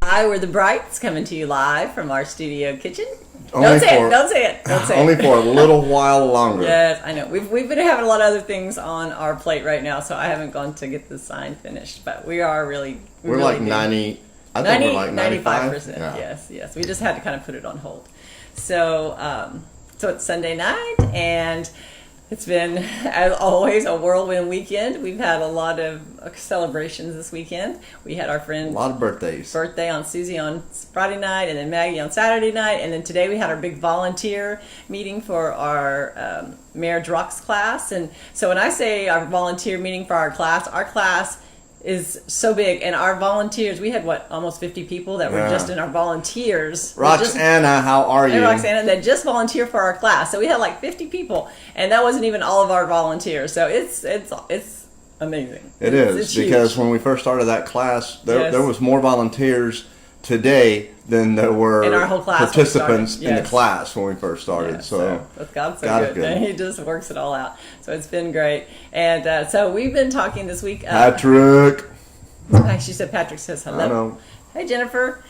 Hi, we're the Brights coming to you live from our studio kitchen. Only Don't say for- it. Don't say it. Don't say Only it. for a little while longer. Yes, I know. We've been having a lot of other things on our plate right now, so I haven't gone to get the sign finished. But we are really We're really like do. 90. I think we're like 95%. Yeah. Yes. We just had to kind of put it on hold. So, so it's Sunday night, and it's been, as always, a whirlwind weekend. We've had a lot of celebrations this weekend. We had our A friend lot of birthdays. birthday on Susie on Friday night, and then Maggie on Saturday night, and then today we had our big volunteer meeting for our Marriage Rocks class. And so when I say our volunteer meeting for our class is so big, and our volunteers, we had almost 50 people that were Yeah. just in our volunteers. Roxanna, how are you? And Roxanna that just volunteer for our class. So we had like 50 people, and that wasn't even all of our volunteers. So it's amazing. It's because huge. when we first started that class, Yes. there was more volunteers today than there were In our whole class when we participants started. in the Yes. class when we first started. Yeah, so God's so God is good. good. He just works it all out. So it's been great. And so we've been talking this week. Patrick, She said Patrick says hello. I know. Hey, Jennifer.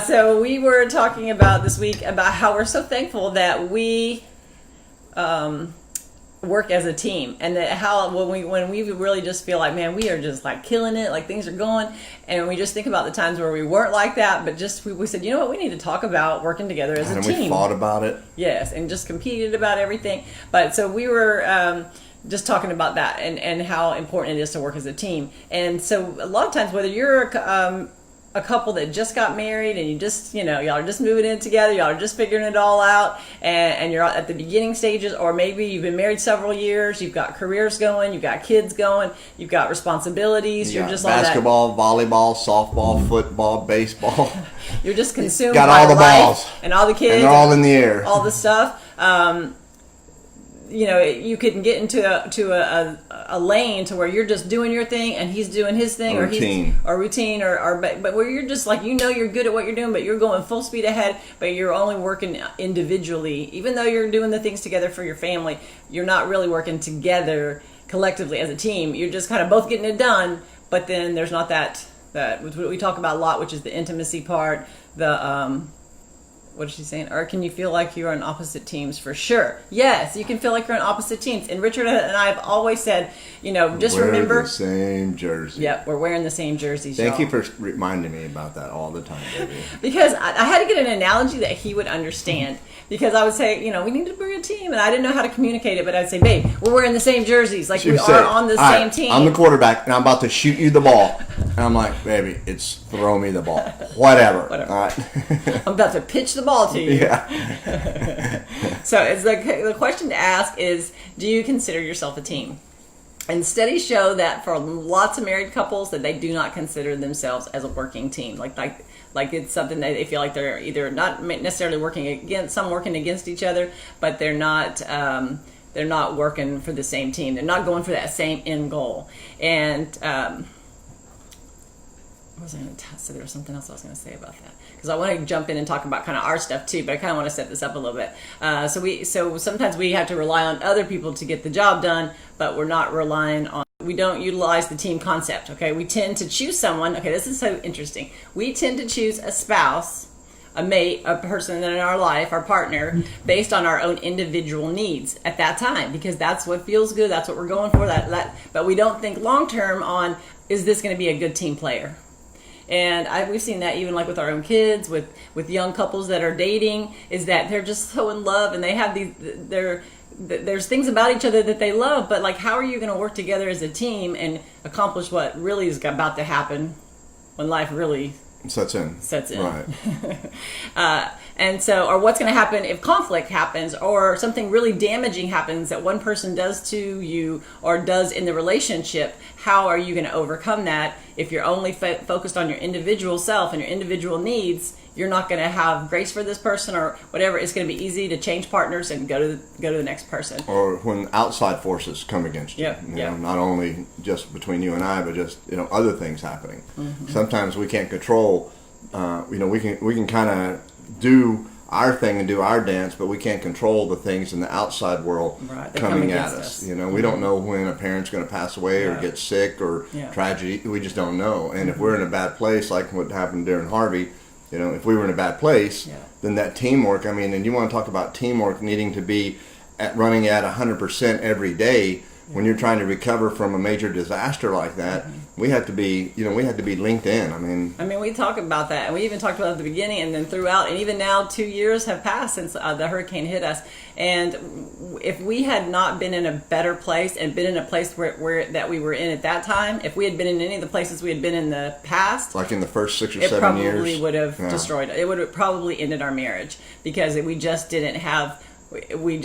So we were talking about this week about how we're so thankful that we work as a team, and that how when we really just feel like, man, we are just like killing it, like things are going, and we just think about the times where we weren't like that, but just we said, you know what, we need to talk about working together as a And team. we fought about it. Yes, and just competed about everything. But so we were just talking about that and how important it is to work as a team. And so a lot of times, whether you're a couple that just got married and you just, y'all are just moving in together, y'all are just figuring it all out, and you're at the beginning stages, or maybe you've been married several years, you've got careers going, you've got kids going, you've got responsibilities, You you're got just basketball, volleyball, softball, football, baseball. you're just consumed Got by all the life balls. and all the kids, And they're all in the air. all the stuff. You can get into a lane to where you're just doing your thing and he's doing his thing, A routine. but where you're just like, you're good at what you're doing, but you're going full speed ahead, but you're only working individually. Even though you're doing the things together for your family, you're not really working together collectively as a team. You're just kind of both getting it done, but then there's not that what we talk about a lot, which is the intimacy part, the what is she saying? Or can you feel like you're on opposite teams? For sure. Yes, you can feel like you're on opposite teams. And Richard and I have always said, just Wear remember. the same jersey. Yep, we're wearing the same jerseys. Thank y'all. you for reminding me about that all the time, baby. Because I had to get an analogy that he would understand. Because I would say, we need to be a team, and I didn't know how to communicate it, but I'd say, babe, we're wearing the same jerseys, like She we would say, are on the "All same right, team. I'm the quarterback, and I'm about to shoot you the ball." And I'm like, baby, it's throw me the ball. Whatever. Whatever. All right. I'm about to pitch the ball to you. Yeah. So it's the question to ask is, do you consider yourself a team? And studies show that for lots of married couples that they do not consider themselves as a working team. Like it's something that they feel like they're either not necessarily working against, some working against each other, but they're not working for the same team. They're not going for that same end goal. And what was I going to say? There was something else I was going to say about that, because I want to jump in and talk about kind of our stuff too, but I kind of want to set this up a little bit. So sometimes we have to rely on other people to get the job done, but we're not relying on. We don't utilize the team concept. Okay, we tend to choose someone. Okay, this is so interesting. We tend to choose a spouse, a mate, a person in our life, our partner, based on our own individual needs at that time, because that's what feels good. That's what we're going for. But we don't think long term on, is this going to be a good team player? And we've seen that even like with our own kids, with young couples that are dating, is that they're just so in love and they have there's things about each other that they love, but like, how are you going to work together as a team and accomplish what really is about to happen when life really Sets in. Right. Or what's going to happen if conflict happens or something really damaging happens that one person does to you or does in the relationship. How are you going to overcome that? If you're only focused on your individual self and your individual needs, you're not going to have grace for this person or whatever. It's going to be easy to change partners and go to the next person. Or when outside forces come against you. Yeah. Not only just between you and I, but just other things happening. Mm-hmm. Sometimes we can't control. We can kind of do our thing and do our dance, but we can't control the things in the outside world Right, they coming come at against us. us. You know, we don't know when a parent's going to pass away or Yeah. get sick or Yeah. tragedy. We just don't know. And if we're in a bad place, like what happened during Harvey, you know, if we were in a bad place, Yeah. then that teamwork. I mean, and you want to talk about teamwork needing to be running at 100% every day. When you're trying to recover from a major disaster like that, we had to be, you know, we had to be linked in. I mean, we talk about that, and we even talked about it at the beginning, and then throughout, and even now, 2 years have passed since the hurricane hit us. And if we had not been in a better place and been in a place where that we were in at that time, if we had been in any of the places we had been in the past, like in the first 6 or it 7 probably years, would have Yeah. destroyed it. It would have probably ended our marriage because we just didn't have. We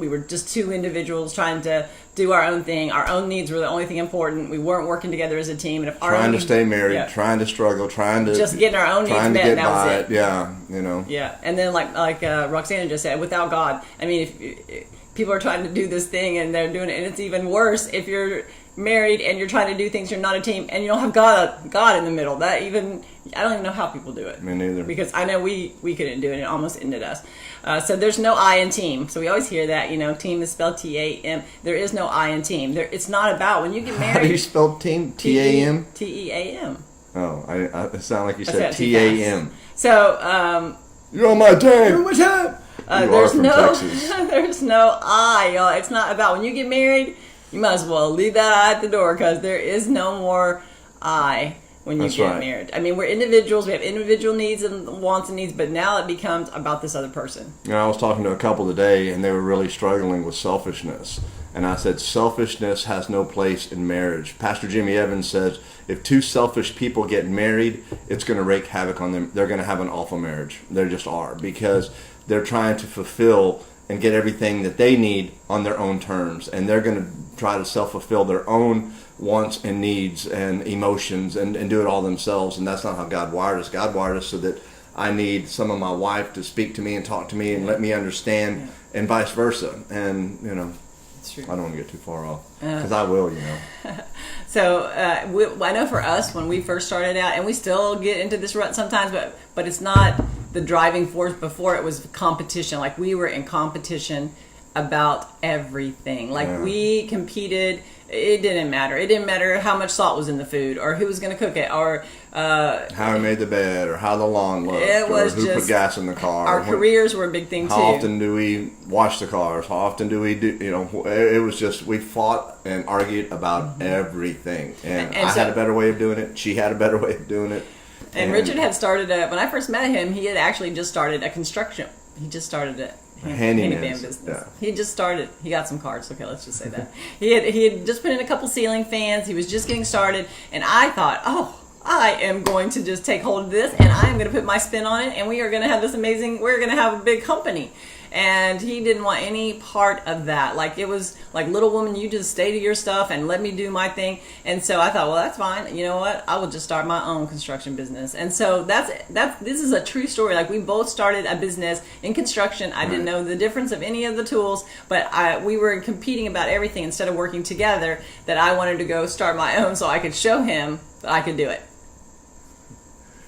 were just two individuals trying to do our own thing. Our own needs were the only thing important. We weren't working together as a team. And if our trying own to needs- stay married, yeah. trying to struggle, trying to Just getting our own needs trying to met, get and that was by it. Yeah, you know. Yeah, and then like Roxana just said, without God, I mean, if people are trying to do this thing and they're doing it, and it's even worse if you're married and you're trying to do things, you're not a team, and you don't have God in the middle. That even I don't even know how people do it. Me neither. Because I know we couldn't do it. It almost ended us. So there's no I in team. So we always hear that, you know, team is spelled T-A-M. There is no I in team. It's not about when you get married. How do you spell team? T-A-M? T-E-A-M. Oh, it sounded like you I said it too fast. T-A-M. So You're on my team. You're on my team. You are there's from no Texas. there's no I, y'all. It's not about when you get married. You might as well leave that I at the door because there is no more I when you That's get right. married. I mean, we're individuals. We have individual needs and wants and needs, but now it becomes about this other person. You know, I was talking to a couple today, and they were really struggling with selfishness. And I said, selfishness has no place in marriage. Pastor Jimmy Evans says, if two selfish people get married, it's going to wreak havoc on them. They're going to have an awful marriage. They just are, because they're trying to fulfill and get everything that they need on their own terms. And they're going to try to self-fulfill their own wants and needs and emotions and do it all themselves. And that's not how God wired us. God wired us so that I need some of my wife to speak to me and talk to me and let me understand, and vice versa. And, you know, It's true. I don't want to get too far off, because I will, you know. So I know for us when we first started out, and we still get into this rut sometimes, but it's not the driving force. Before it was competition. Like we were in competition about everything. Like Yeah. we competed. It didn't matter. It didn't matter how much salt was in the food or who was going to cook it or How I made the bed, or how the lawn looked, It was or who put just- gas in the car. our or careers were a big thing too. How often do we wash the cars? How often do we do, you know, it was just, we fought and argued about everything. And And I had so- a better way of doing it. She had a better way of doing it. And Richard had started when I first met him, he had actually just started a construction. He just started a handyman Handyman, business. yeah. He just started. He got some cards. Okay, let's just say that. He had just put in a couple ceiling fans. He was just getting started, and I thought, oh, I am going to just take hold of this, and I am going to put my spin on it, and we are going to have this amazing. We're going to have a big company. And he didn't want any part of that. Like it was like, little woman, you just stay to your stuff and let me do my thing. And so I thought, well, that's fine. You know what? I will just start my own construction business. And so this is a true story. Like we both started a business in construction. I didn't know the difference of any of the tools, but we were competing about everything instead of working together. That I wanted to go start my own so I could show him that I could do it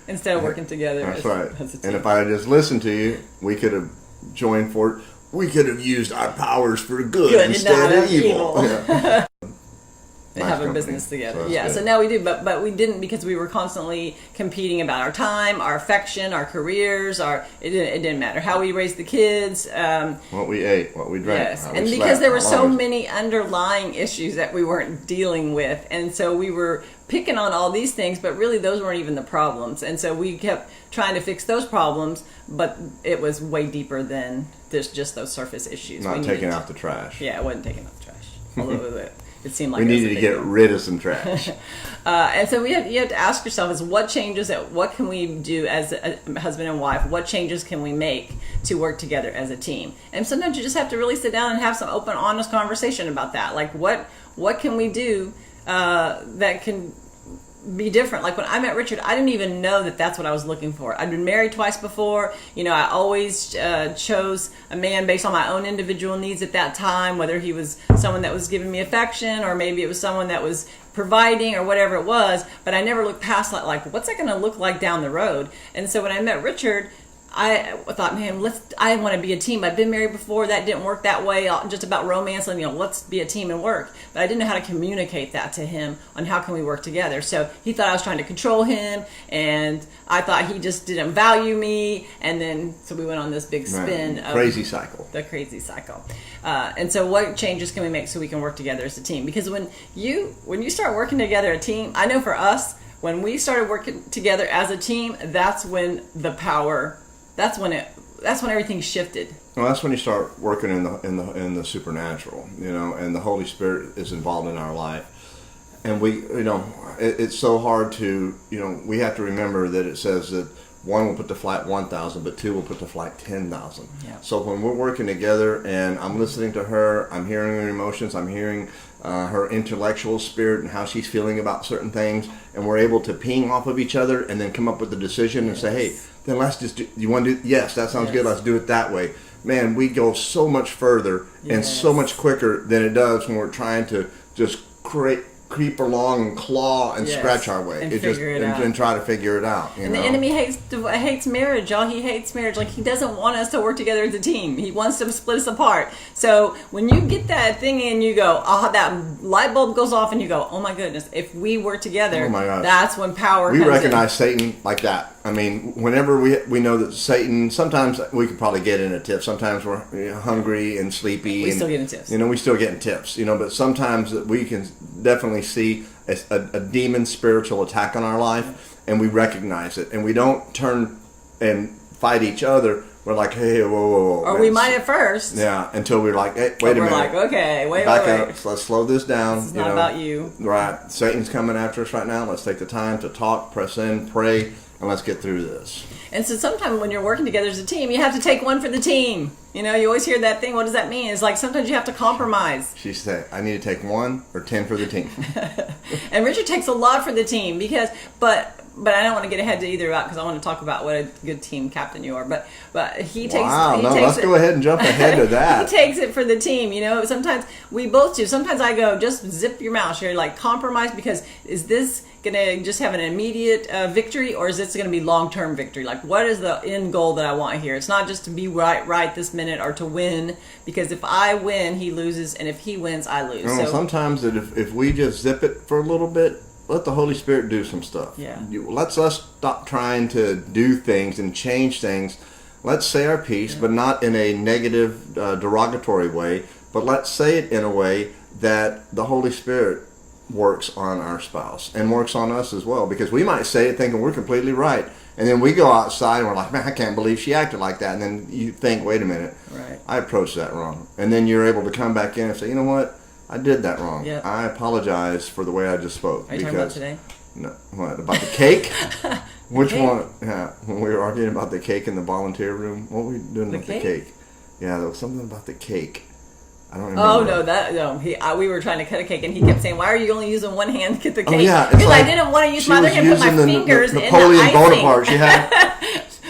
instead of working together. That's as, right. as a team. And if I had just listened to you, we could have joined for, we could have used our powers for good, and instead not of evil. Yeah. and Nice have a company. business together. So that's Yeah, good. so now we do, but we didn't because we were constantly competing about our time, our affection, our careers, it didn't matter how we raised the kids. What we ate, what we drank. Yes, how we and slept, because there were how so long we- many underlying issues that we weren't dealing with, and so we were picking on all these things, but really those weren't even the problems, and so we kept trying to fix those problems, but it was way deeper than just those surface issues. Not We taking needed out the trash. Yeah, it wasn't taking out the trash, although it seemed like We it was needed a to big get deal. rid of some trash. And so you have to ask yourself is what changes, what can we do as a husband and wife? What changes can we make to work together as a team? And sometimes you just have to really sit down and have some open, honest conversation about that. Like what can we do that can be different? Like when I met Richard, I didn't even know that that's what I was looking for. I'd been married twice before. You know, I always chose a man based on my own individual needs at that time, whether he was someone that was giving me affection or maybe it was someone that was providing or whatever it was. But I never looked past like what's that going to look like down the road? And so when I met Richard, I thought, man, I want to be a team. I've been married before. That didn't work that way. Just about romance and, let's be a team and work. But I didn't know how to communicate that to him on how can we work together. So he thought I was trying to control him, and I thought he just didn't value me. And then, so we went on this big spin of crazy cycle. The crazy cycle. And so what changes can we make so we can work together as a team? Because when you start working together a team, I know for us, when we started working together as a team, that's when everything shifted. Well, that's when you start working in the supernatural, and the Holy Spirit is involved in our life. And it's so hard to, we have to remember that it says that one will put to flight 1,000, but two will put to flight 10,000. Yeah. So when we're working together and I'm listening to her, I'm hearing her emotions, I'm hearing her intellectual spirit and how she's feeling about certain things, and we're able to ping off of each other and then come up with a decision and say, hey, then let's just do, you want to do, yes, that sounds good, let's do it that way. Man, we go so much further and so much quicker than it does when we're trying to just creep along and claw and scratch our way and try to figure it out. And the enemy hates marriage, y'all. He hates marriage. Like, he doesn't want us to work together as a team. He wants to split us apart. So when you get that thing in, you go, that light bulb goes off, and you go, oh my goodness, if we work together, that's when power comes in. We recognize Satan like that. I mean, whenever we know that Satan, sometimes we could probably get in a tip. Sometimes we're hungry and sleepy. We still get in tips. We still get in tips. But sometimes we can definitely see a demon spiritual attack on our life, and we recognize it, and we don't turn and fight each other. We're like, hey, whoa. Or we might at first. Yeah, until we're like, hey, wait a minute. We're like, okay, wait. Back up. Let's slow this down. It's not about you. Right. Satan's coming after us right now. Let's take the time to talk, press in, pray, and let's get through this. And so sometimes when you're working together as a team, you have to take one for the team. You always hear that thing. What does that mean? It's like sometimes you have to compromise. She said, I need to take 1 or 10 for the team. And Richard takes a lot for the team but I don't want to get ahead to either because I want to talk about what a good team captain you are. But he takes. Wow, let's go ahead and jump ahead to that. He takes it for the team. Sometimes we both do. Sometimes I go, just zip your mouth. You're like, compromise, because is this going to just have an immediate victory, or is this going to be long-term victory? Like, what is the end goal that I want here? It's not just to be right this minute or to win, because if I win, he loses, and if he wins, I lose. So sometimes that if we just zip it for a little bit, let the Holy Spirit do some stuff. Yeah. Let's stop trying to do things and change things. Let's say our piece, but not in a negative, derogatory way, but let's say it in a way that the Holy Spirit works on our spouse and works on us as well, because we might say it thinking we're completely right, and then we go outside and we're like, man, I can't believe she acted like that, and then you think, wait a minute, I approached that wrong, and then you're able to come back in and say, you know what, I did that wrong. Yep. I apologize for the way I just spoke. Are you talking about today? No, what, about the cake? Which one? Yeah, when we were arguing about the cake in the volunteer room, what were we doing with the cake? Yeah, there was something about the cake. I don't remember. We were trying to cut a cake, and he kept saying, "Why are you only using one hand to get the cake?" Oh, yeah, because I didn't want to use my other hand, put my fingers in the Napoleon icing. Bonaparte. She had.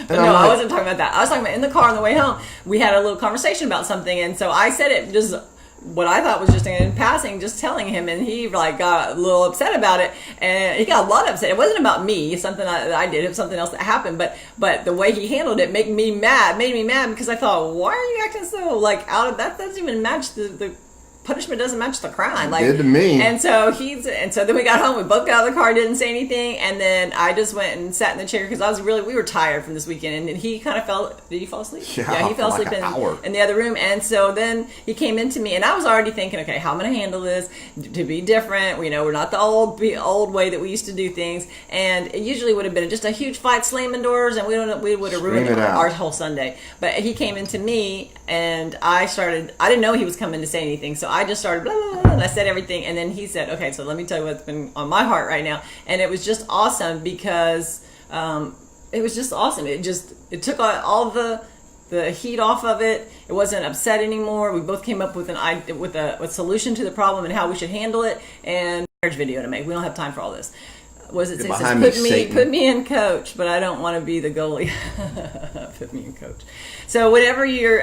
No, I wasn't talking about that. I was talking about in the car on the way home. We had a little conversation about something, and so I said it just what I thought was just in passing, just telling him, and he got a little upset about it, and he got a lot upset. It wasn't about me, something I did, it was something else that happened, but the way he handled it made me mad because I thought, why are you acting so out of that? Doesn't even match the punishment, doesn't match the crime. It did to me. And so then we got home, we both got out of the car, didn't say anything, and then I just went and sat in the chair because we were tired from this weekend, and he kind of did he fall asleep? Yeah, he fell asleep in the other room, and so then he came into me, and I was already thinking, okay, how am I going to handle this to be different? We're not the old way that we used to do things, and it usually would have been just a huge fight, slamming doors, and we would have ruined our whole Sunday. But he came into me, and I didn't know he was coming to say anything, so I just started blah, blah, blah, and I said everything, and then he said, okay, so let me tell you what's been on my heart right now. And it was just awesome because it was just awesome. It took all the heat off of it. It wasn't upset anymore. We both came up with a solution to the problem and how we should handle it, and marriage video to make. We don't have time for all this. It says, put me in coach, but I don't want to be the goalie. Put me in coach. So whatever you're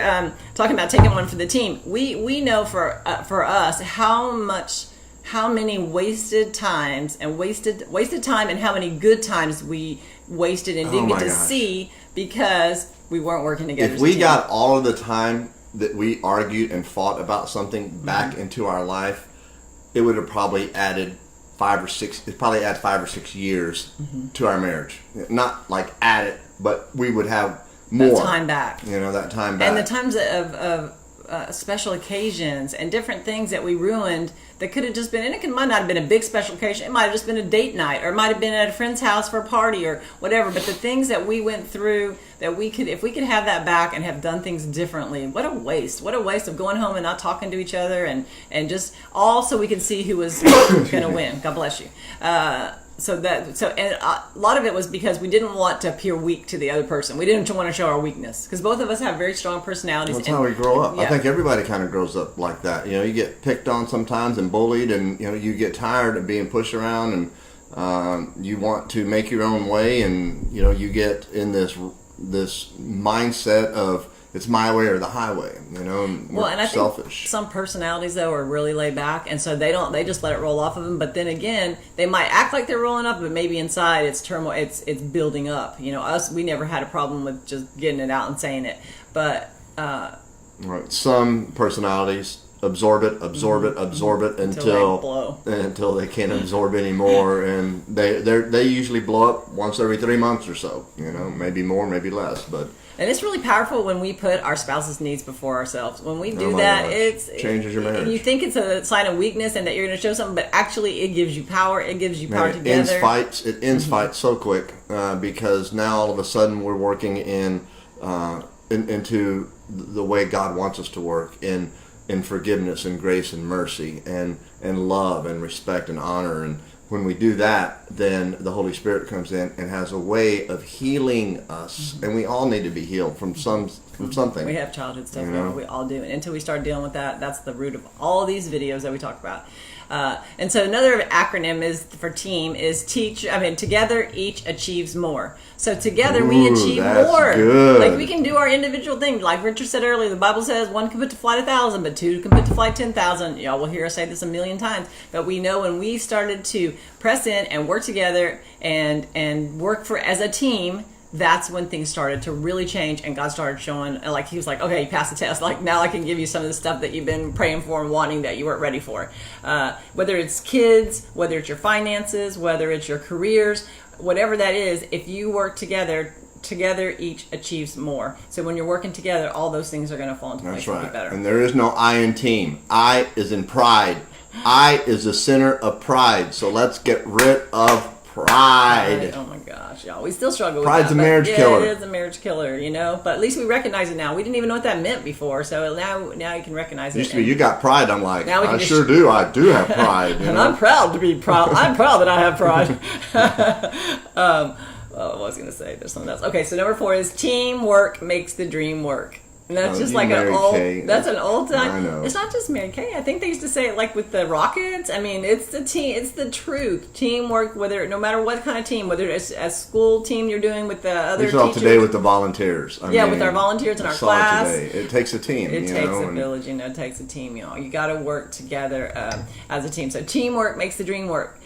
talking about taking one for the team, we know for us how many wasted times and wasted time and how many good times we wasted and Oh didn't get my to gosh. see because we weren't working together. If as a we team. got all of the time that we argued and fought about something back into our life, it would have probably added 5 or 6. It probably add 5 or 6 years to our marriage. Not like add it, but we would have more that time back. You know, that time back. And the times of special occasions and different things that we ruined that could have just been, and it might not have been a big special occasion, it might have just been a date night, or it might have been at a friend's house for a party or whatever, but the things that we went through that we could, if we could have that back and have done things differently, what a waste of going home and not talking to each other and just all so we could see who was going to win. God bless you. And a lot of it was because we didn't want to appear weak to the other person. We didn't want to show our weakness because both of us have very strong personalities. That's how we grow up. Yeah. I think everybody kind of grows up like that. You know, you get picked on sometimes and bullied, and you know, you get tired of being pushed around, and you want to make your own way, and you know, you get in this mindset of it's my way or the highway. You know, and we're and I selfish. think some personalities though are really laid back, and so they just let it roll off of them. But then again, they might act like they're rolling up, but maybe inside it's turmoil. It's building up. You know, we never had a problem with just getting it out and saying it, but Right. Some personalities absorb it until they can't absorb anymore, and they usually blow up once every 3 months or so. You know, maybe more, maybe less, but. And it's really powerful when we put our spouse's needs before ourselves. When we do my that, gosh. it Changes your marriage. You think it's a sign of weakness and that you're going to show something, but actually it gives you power. It gives you power It together. ends fights so quick because now all of a sudden we're working into the way God wants us to work in forgiveness and grace and mercy and love and respect and honor. And when we do that, then the Holy Spirit comes in and has a way of healing us. And we all need to be healed from something. We have childhood stuff, You know? we all do. And until we start dealing with that, that's the root of all of these videos that we talk about. And so another acronym is for team is together each achieves more. So together we achieve that's more. good. Like we can do our individual thing. Like Richard said earlier, the Bible says one can put to flight 1,000, but two can put to flight 10,000. Y'all will hear us say this a million times. But we know when we started to press in and work together and work as a team, that's when things started to really change, and God started showing, like he was like, okay, you passed the test, like now I can give you some of the stuff that you've been praying for and wanting that you weren't ready for. Whether it's kids, whether it's your finances, whether it's your careers, whatever that is, if you work together each achieves more. So when you're working together, all those things are going to fall into place. That's and right. be better. And there is no I in team. I is in pride. I is the center of pride. So let's get rid of pride. Oh my gosh, y'all. We still struggle with Pride's that. a marriage but killer. It is a marriage killer, you know. But at least we recognize it now. We didn't even know what that meant before. So now you can recognize it. Used to be, you got pride. I'm like, Now we can I just- sure do. I do have pride. You And know? I'm proud to be proud. I'm proud that I have pride. What was I going to say? There's something else. Okay, so number 4 is teamwork makes the dream work. And that's Oh, just you like an Mary old. Kay. That's an old time. I know. It's not just Mary Kay. I think they used to say it like with the Rockets. I mean, it's the team. It's the truth. Teamwork. No matter what kind of team, whether it's a school team you're doing with the other We saw teachers. today with the volunteers. Yeah, with our volunteers in our saw class. It today. It takes a team. It you takes know, a and village, it takes a team, You got to work together as a team. So teamwork makes the dream work.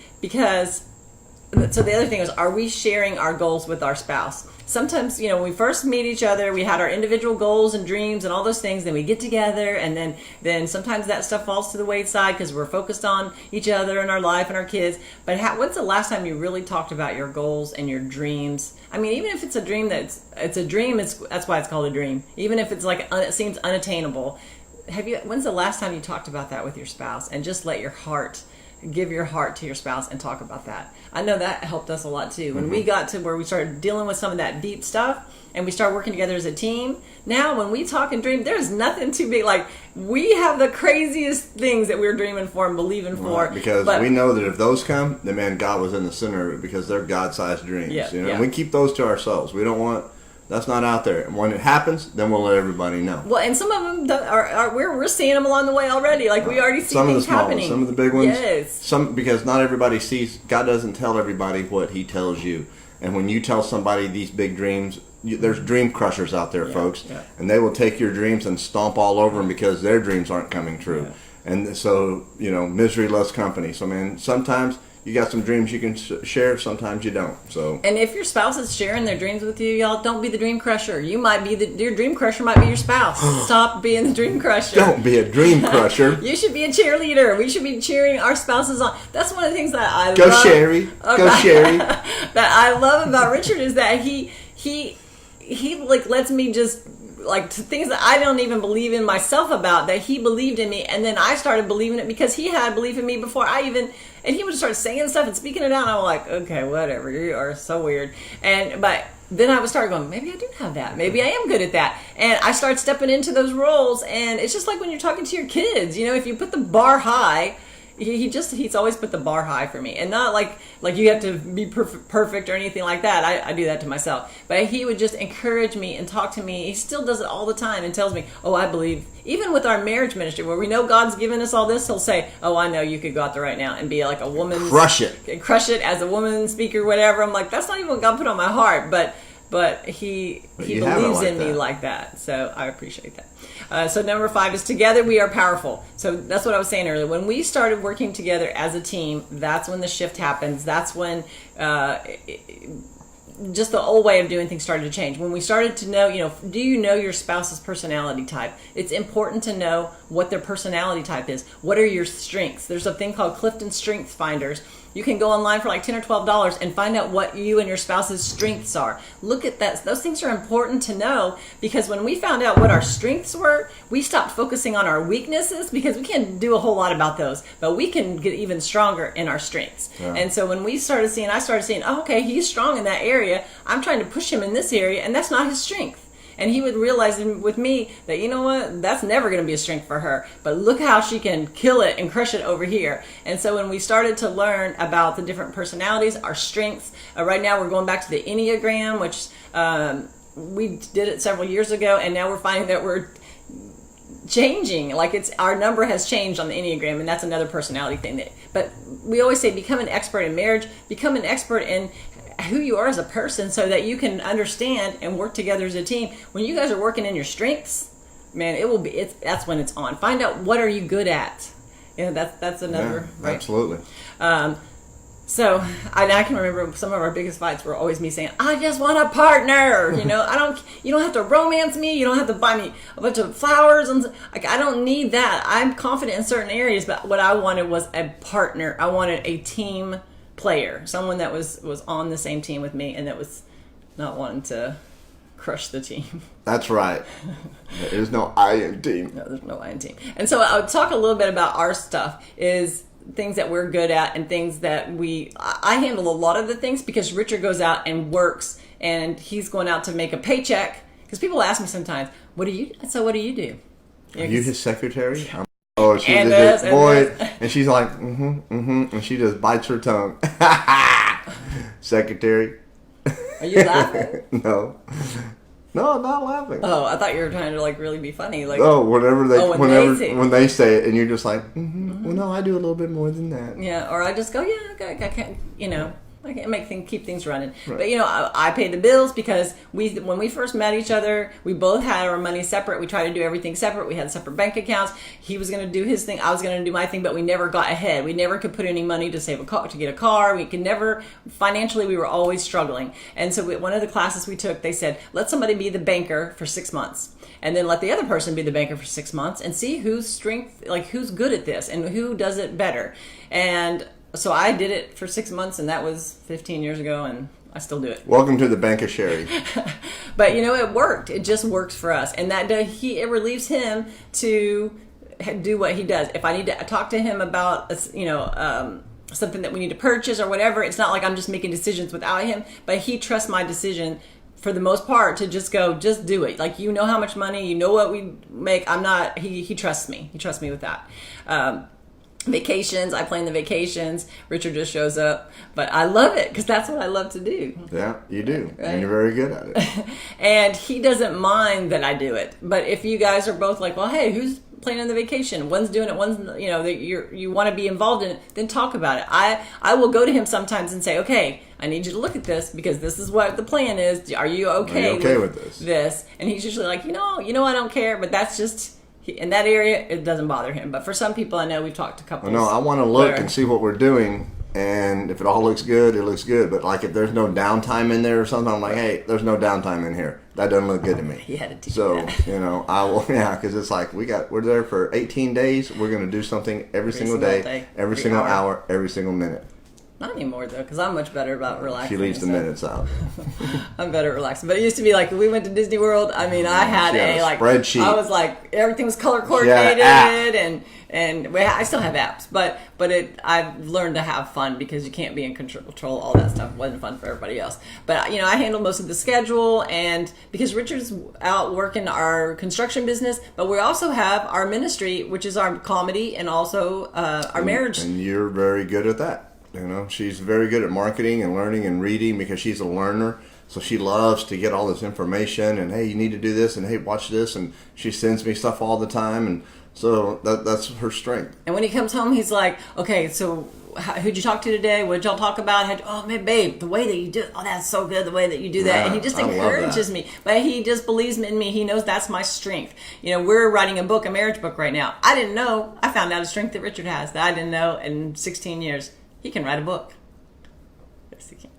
So the other thing is, are we sharing our goals with our spouse? Sometimes, when we first meet each other, we had our individual goals and dreams and all those things. Then we get together, and then sometimes that stuff falls to the wayside because we're focused on each other and our life and our kids. But when's the last time you really talked about your goals and your dreams? I mean, even if it's a dream that's a dream, that's why it's called a dream. Even if it's like it seems unattainable. When's the last time you talked about that with your spouse and just let give your heart to your spouse and talk about that? I know that helped us a lot too. When we got to where we started dealing with some of that deep stuff and we started working together as a team, now when we talk and dream, there's nothing too big. Like, we have the craziest things that we're dreaming for and believing for. Because we know that if those come, then man, God was in the center of it because they're God-sized dreams. Yeah, you know? yeah. And we keep those to ourselves. We don't want... That's not out there. And when it happens, then we'll let everybody know. Well, and some of them we're seeing them along the way already. Like, we already see some of the things small happening. ones, some of the big ones. Yes. Because not everybody sees. God doesn't tell everybody what He tells you. And when you tell somebody these big dreams, there's dream crushers out there, folks, yeah. and they will take your dreams and stomp all over them because their dreams aren't coming true. Yeah. And so, misery loves company. So, man, sometimes you got some dreams you can share. Sometimes you don't. So, and if your spouse is sharing their dreams with you, y'all, don't be the dream crusher. You might be your dream crusher might be your spouse. Stop being the dream crusher. Don't be a dream crusher. You should be a cheerleader. We should be cheering our spouses on. That's one of the things that I Go love. Sherry. Go Sherry. That I love about Richard is that he like lets me just like to things that I don't even believe in myself about, that he believed in me, and then I started believing it because he had belief in me before I even. And he would start saying stuff and speaking it out, and I'm like, okay, whatever. You are so weird. But then I would start going, maybe I do have that. Maybe I am good at that. And I start stepping into those roles, and it's just like when you're talking to your kids. You know, if you put the bar high. He's always put the bar high for me, and not like you have to be perfect or anything like that. I do that to myself, but he would just encourage me and talk to me. He still does it all the time and tells me, "Oh, I believe." Even with our marriage ministry, where we know God's given us all this, he'll say, "Oh, I know you could go out there right now and be like a woman, crush it as a woman speaker, whatever." I'm like, that's not even what God put on my heart, but he believes in me like that, so I appreciate that. So number 5 is together we are powerful. So that's what I was saying earlier. When we started working together as a team, that's when the shift happens. That's when just the old way of doing things started to change. When we started to know, do you know your spouse's personality type? It's important to know what their personality type is. What are your strengths? There's a thing called Clifton Strength Finders. You can go online for like $10 or $12 and find out what you and your spouse's strengths are. Look at that. Those things are important to know, because when we found out what our strengths were, we stopped focusing on our weaknesses, because we can't do a whole lot about those, but we can get even stronger in our strengths. Yeah. And so when I started seeing, oh, okay, he's strong in that area. I'm trying to push him in this area, and that's not his strength. And he would realize with me that, you know what, that's never going to be a strength for her. But look how she can kill it and crush it over here. And so when we started to learn about the different personalities, our strengths, right now we're going back to the Enneagram, which we did it several years ago. And now we're finding that we're changing. Like our number has changed on the Enneagram, and that's another personality thing. But we always say become an expert in marriage, become an expert in who you are as a person, so that you can understand and work together as a team. When you guys are working in your strengths, man, that's when it's on. Find out what are you good at. That's another right. Absolutely. So I can remember some of our biggest fights were always me saying, "I just want a partner." You don't have to romance me. You don't have to buy me a bunch of flowers, and I don't need that. I'm confident in certain areas, but what I wanted was a partner. I wanted a team player, someone that was on the same team with me, and that was not wanting to crush the team. That's right. There is no I in team. No, there's no I in team. And so I'll talk a little bit about our stuff, is things that we're good at and things that I handle a lot of the things, because Richard goes out and works, and he's going out to make a paycheck. Because people ask me sometimes, what do you do? Are you his secretary? Oh, she's and she's like, and she just bites her tongue. Secretary. Are you laughing? No, I'm not laughing. Oh, I thought you were trying to really be funny. When they say it, and you're just like, well, no, I do a little bit more than that. Yeah, or I just go, yeah, okay, I can't, I can keep things running. Right. But I pay the bills, because when we first met each other, we both had our money separate. We tried to do everything separate. We had separate bank accounts. He was going to do his thing. I was going to do my thing, but we never got ahead. We never could put any money to save to get a car. We could never, financially, we were always struggling. And so one of the classes we took, they said, let somebody be the banker for 6 months, and then let the other person be the banker for 6 months, and see who's good at this and who does it better. And so I did it for 6 months, and that was 15 years ago, and I still do it. Welcome to the Bank of Sherry. But it worked. It just works for us, and that it relieves him to do what he does. If I need to talk to him about something that we need to purchase or whatever, it's not like I'm just making decisions without him, but he trusts my decision for the most part to just do it. Like, how much money, what we make. He trusts me. He trusts me with that. Vacations, I plan the vacations. Richard just shows up, but I love it because that's what I love to do. Yeah, you do, right? And you're very good at it. And he doesn't mind that I do it. But if you guys are both like, well, hey, who's planning the vacation? One's doing it. One's you want to be involved in it. Then talk about it. I will go to him sometimes and say, okay, I need you to look at this because this is what the plan is. Are you okay with this? And he's usually like, I don't care, but that's just. In that area, it doesn't bother him. But for some people, I know we've talked to couples. No, I want to look and see what we're doing, and if it all looks good, it looks good. But like if there's no downtime in there or something, I'm like, hey, there's no downtime in here. That doesn't look good to me. He had to teach So that. I will, because it's like we're there for 18 days. We're going to do something every single day, every single hour, every single minute. Not anymore though, because I'm much better about relaxing. She leaves the minutes out. I'm better at relaxing. But it used to be like we went to Disney World. I mean, I had She had a a like spreadsheet. I was like everything was color She coordinated, had an I still have apps, but I've learned to have fun because you can't be in control. All that stuff wasn't fun for everybody else. But I handle most of the schedule, and because Richard's out working our construction business, but we also have our ministry, which is our comedy and also our marriage. And you're very good at that. She's very good at marketing and learning and reading because she's a learner. So she loves to get all this information and, hey, you need to do this and, hey, watch this. And she sends me stuff all the time. And so that's her strength. And when he comes home, he's like, okay, so who'd you talk to today? What did y'all talk about? Oh, man, babe, the way that you do it, that's so good, the way that you do that. Yeah, and he just I love encourages that. me. But he just believes in me. He knows that's my strength. We're writing a marriage book right now. I didn't know. I found out a strength that Richard has that I didn't know in 16 years. He can write a book. Yes, he can.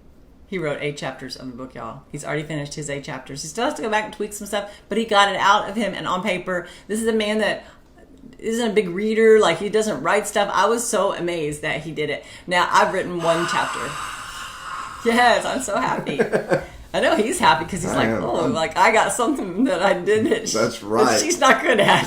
He wrote 8 chapters of the book, y'all. He's already finished his 8 chapters. He still has to go back and tweak some stuff, but he got it out of him and on paper. This is a man that isn't a big reader. Like, he doesn't write stuff. I was so amazed that he did it. Now, I've written 1 chapter. Yes, I'm so happy. I know he's happy because he's like, I got something that I didn't. That's right. That she's not good at.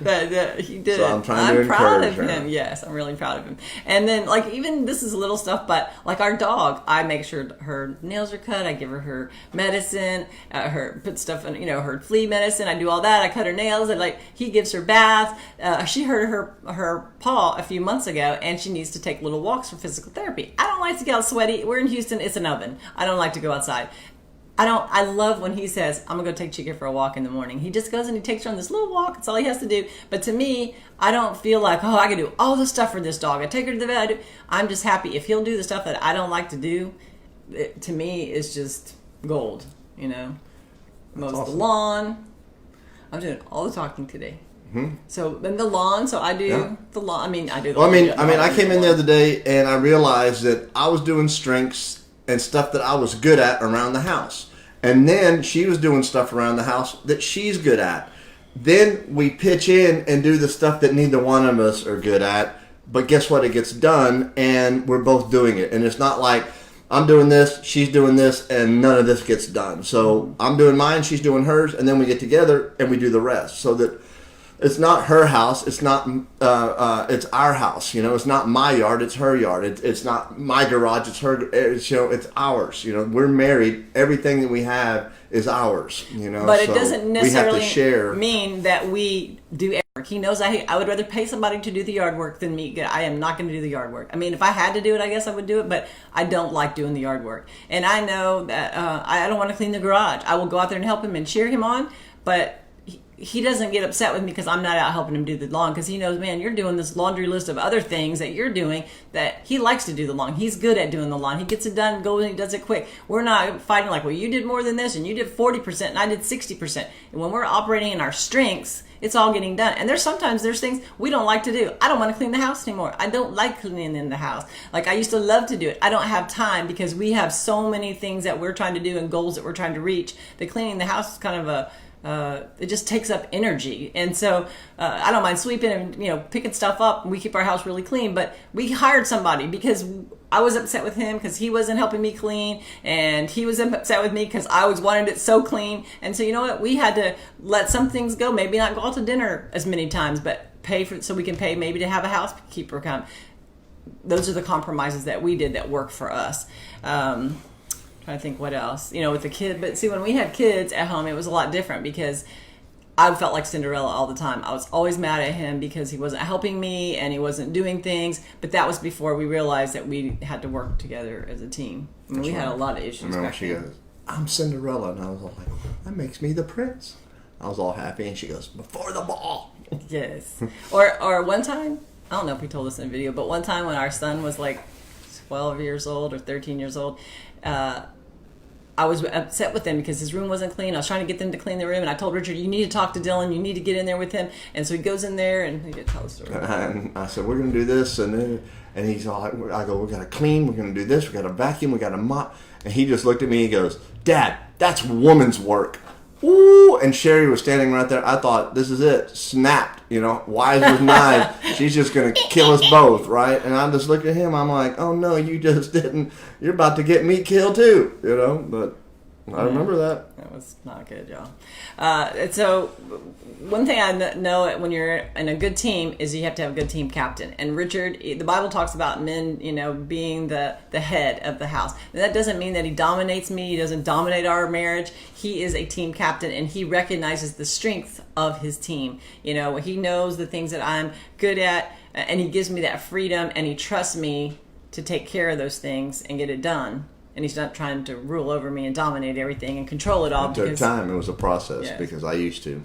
that he did. So I'm trying to proud encourage of him. her. Yes, I'm really proud of him. And then, even this is little stuff, but like our dog, I make sure her nails are cut. I give her medicine. Put stuff in, her flea medicine. I do all that. I cut her nails. And he gives her bath. She hurt her paw a few months ago, and she needs to take little walks for physical therapy. I don't like to get out sweaty. We're in Houston. It's an oven. I don't like to go outside. I love when he says, I'm going to go take Chica for a walk in the morning. He just goes and he takes her on this little walk. That's all he has to do. But to me, I don't feel like, I can do all the stuff for this dog. I take her to the vet. I'm just happy. If he'll do the stuff that I don't like to do, to me, it's just gold, Mows awesome. the lawn. I'm doing all the talking today. Mm-hmm. So, then the lawn, so I do the lawn. I do the lawn. I came in the other day and I realized that I was doing strengths and stuff that I was good at around the house. And then she was doing stuff around the house that she's good at. Then we pitch in and do the stuff that neither one of us are good at. But guess what? It gets done and we're both doing it. And it's not like I'm doing this, she's doing this, and none of this gets done. So I'm doing mine, she's doing hers, and then we get together and we do the rest. So that it's not her house. It's not. It's our house. It's not my yard. It's her yard. It's not my garage. It's her. It's ours. We're married. Everything that we have is ours. But it doesn't necessarily we have to share. mean that we do yard work. He knows I would rather pay somebody to do the yard work than me. I am not going to do the yard work. If I had to do it, I guess I would do it. But I don't like doing the yard work. And I know that I don't want to clean the garage. I will go out there and help him and cheer him on. But he doesn't get upset with me because I'm not out helping him do the lawn, because he knows, man, you're doing this laundry list of other things that you're doing that he likes to do the lawn. He's good at doing the lawn. He gets it done, goes and he does it quick. We're not fighting like, well, you did more than this and you did 40% and I did 60%. And when we're operating in our strengths, it's all getting done. And there's things we don't like to do. I don't want to clean the house anymore. I don't like cleaning in the house. I used to love to do it. I don't have time because we have so many things that we're trying to do and goals that we're trying to reach that cleaning the house is kind of it just takes up energy. And so I don't mind sweeping and picking stuff up, and we keep our house really clean. But we hired somebody because I was upset with him because he wasn't helping me clean, and he was upset with me because I wanted it so clean. And so we had to let some things go. Maybe not go out to dinner as many times, but pay so we can pay maybe to have a housekeeper come. Those are the compromises that we did that worked for us. I think what else, with the kid. But see, when we had kids at home, it was a lot different because I felt like Cinderella all the time. I was always mad at him because he wasn't helping me and he wasn't doing things. But that was before we realized that we had to work together as a team. We had a lot of issues. Remember she goes, I'm Cinderella. And I was all like, that makes me the prince. I was all happy. And she goes, before the ball. Yes. Or one time, I don't know if we told this in a video, but one time when our son was 12 years old or 13 years old, I was upset with him because his room wasn't clean. I was trying to get them to clean the room, and I told Richard, you need to talk to Dylan. You need to get in there with him. And so he goes in there, and he did tell the story. And I said, we're going to do this. And he's all like, I go, we got to clean. We're going to do this. We got to vacuum. We got to mop. And he just looked at me. He goes, Dad, that's woman's work. Ooh, and Sherry was standing right there. I thought, this is it. Snapped, wise with knives. She's just going to kill us both, right? And I just looked at him. I'm like, oh, no, you just didn't. You're about to get me killed, too, But I remember that. That was not good, y'all. And so one thing I know when you're in a good team is you have to have a good team captain. And Richard, the Bible talks about men, being the head of the house. And that doesn't mean that he dominates me. He doesn't dominate our marriage. He is a team captain, and he recognizes the strength of his team. He knows the things that I'm good at, and he gives me that freedom, and he trusts me to take care of those things and get it done. And he's not trying to rule over me and dominate everything and control it all. It took time. It was a process because I used to.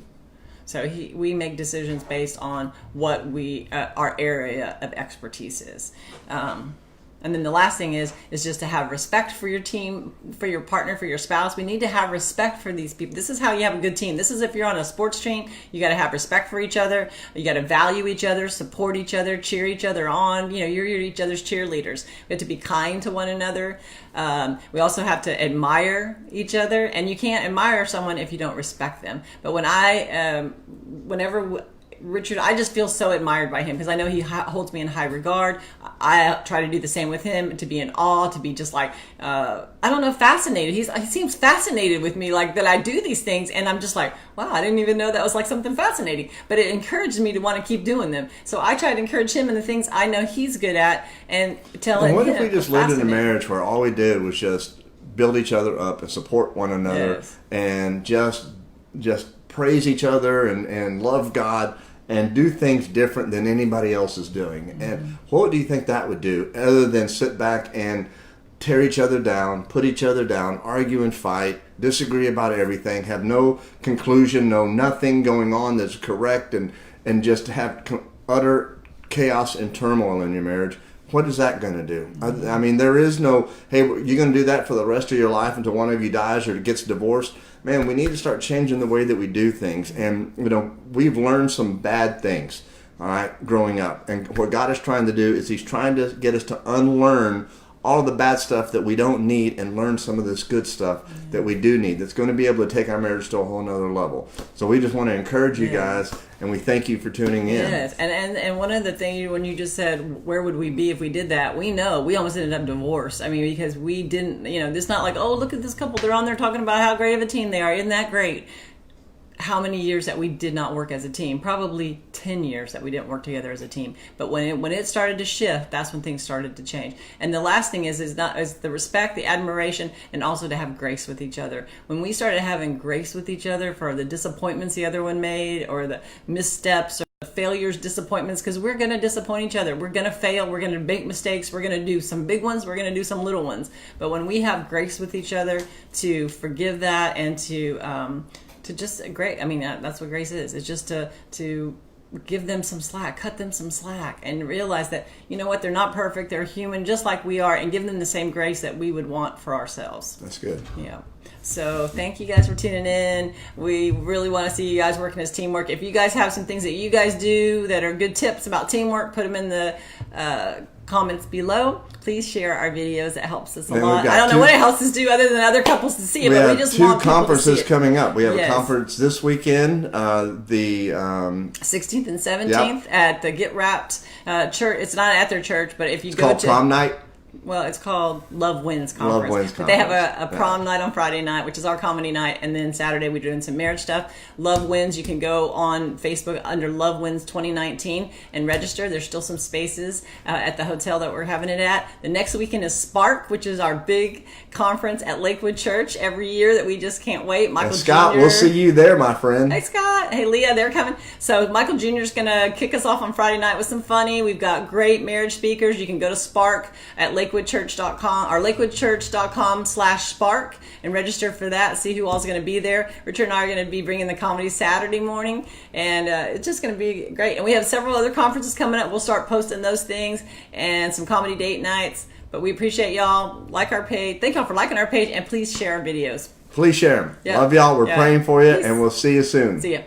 So we make decisions based on what our area of expertise is. And then the last thing is just to have respect for your team, for your partner, for your spouse. We need to have respect for these people. This is how you have a good team. This is if you're on a sports team, you got to have respect for each other. You got to value each other, support each other, cheer each other on. You're each other's cheerleaders. We have to be kind to one another. We also have to admire each other, and you can't admire someone if you don't respect them. But whenever Richard, I just feel so admired by him because I know he holds me in high regard. I try to do the same with him, to be in awe, to be just like, fascinated. He seems fascinated with me, like that I do these things, and I'm just like, wow, I didn't even know that was like something fascinating. But it encourages me to want to keep doing them. So I try to encourage him in the things I know he's good at and tell him. What if we just lived in a marriage where all we did was just build each other up and support one another and just praise each other and love God and do things different than anybody else is doing? Mm-hmm. And what do you think that would do other than sit back and tear each other down, put each other down, argue and fight, disagree about everything, have no conclusion, nothing going on that's correct, and just have utter chaos and turmoil in your marriage? What is that going to do? I mean, there is no, hey, you're going to do that for the rest of your life until one of you dies or gets divorced. Man, we need to start changing the way that we do things. And, we've learned some bad things, all right, growing up. And what God is trying to do is he's trying to get us to unlearn all of the bad stuff that we don't need and learn some of this good stuff that we do need, that's going to be able to take our marriage to a whole nother level. So we just want to encourage you guys, and we thank you for tuning in. Yes, and one of the things when you just said, where would we be if we did that? We know we almost ended up divorced. I mean, because we didn't, it's not like, oh, look at this couple. They're on there talking about how great of a team they are. Isn't that great? How many years that we did not work as a team? Probably 10 years that we didn't work together as a team. But when it started to shift, that's when things started to change. And the last thing is the respect, the admiration, and also to have grace with each other. When we started having grace with each other for the disappointments the other one made, or the missteps, or the failures, disappointments, because we're going to disappoint each other. We're going to fail. We're going to make mistakes. We're going to do some big ones. We're going to do some little ones. But when we have grace with each other to forgive that and to just that's what grace is. It's just to give them some slack, cut them some slack, and realize that, they're not perfect. They're human just like we are, and give them the same grace that we would want for ourselves. That's good. Yeah. So thank you guys for tuning in. We really want to see you guys working as teamwork. If you guys have some things that you guys do that are good tips about teamwork, put them in the comments below. Please share our videos. It helps us a lot. I don't know what it helps us do other than other couples to see it, but we just want people to see it. We have 2 conferences coming up. We have a conference this weekend, the 16th and 17th at the Get Wrapped church. It's not at their church, but if you go to... It's called Prom Night. Well, it's called Love Wins Conference. But they have a prom night on Friday night, which is our comedy night, and then Saturday we're doing some marriage stuff. Love Wins, you can go on Facebook under Love Wins 2019 and register. There's still some spaces at the hotel that we're having it at. The next weekend is Spark, which is our big conference at Lakewood Church every year that we just can't wait. Michael Scott, Jr. We'll see you there, my friend. Hey, Scott. Hey, Leah, they're coming. So Michael Jr. is going to kick us off on Friday night with some funny. We've got great marriage speakers. You can go to Spark at lakewoodchurch.com or lakewoodchurch.com/spark and register for that. See who all's going to be there. Richard and I are going to be bringing the comedy Saturday morning, and it's just going to be great. And we have several other conferences coming up. We'll start posting those things and some comedy date nights. But we appreciate y'all. Like our page. Thank y'all for liking our page, and please share our videos. Please share them. Yeah. Love y'all. We're Yeah. praying for you, Peace. and we'll see you soon. See ya.